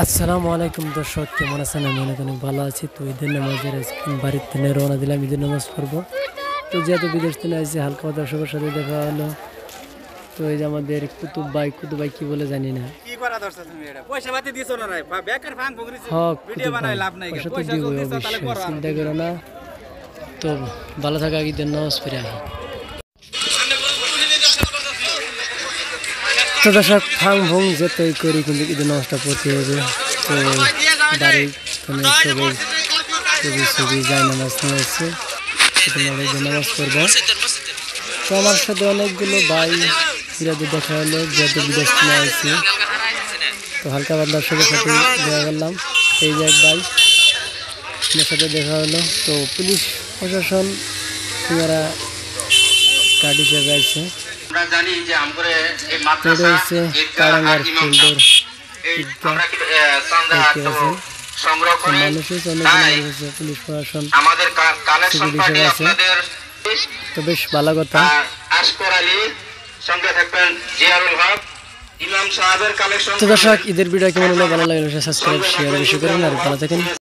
আসসালামু আলাইকুম দর্শক, কেমন আছেন? আমি অনেক ভালো আছি। তো ঈদের নামাজের বাড়ির থেকে রওনা দিলাম, ঈদের নামাজ পড়বো। তো যেহেতু বিদেশ থেকে আসছে, হালকা দর্শকের সাথে দেখা হলো। তো এই যে আমাদের কুতুব ভাই কি বলে জানি না। চিন্তা করো না। তো ভালো থাকা, ঈদের নামাজ পড়ে আহি। তো দর্শক ফাং ভুং যেতেই করি, কিন্তু ঈদের নামাজটা পড়তে হবে। তো বাড়ির ছবি যায় নামাজ নিয়ে আসছে, ঈদের নামাজ পড়বো। তো আমার সাথে অনেকগুলো ভাই বিরাজি দেখা হলো, যেহেতু বিদেশ থেকে আসছি। তো হালকা দর্শকের সাথে দেখা করলাম। এই যে এক ভাই আমার সাথে দেখা হলো। তো পুলিশ প্রশাসন এরা গার্ড হিসেবে আছে। কারাঙ্গার ফিল্ডের মানুষের পুলিশ প্রশাসন হিসেবে আছে। তো বেশ ভালো কথা। তো দর্শক, ঈদের ভিডিও কেমন হলো, ভালো লাগলে সাবস্ক্রাইব শেয়ার বেশি করেন আর ভালো থাকেন।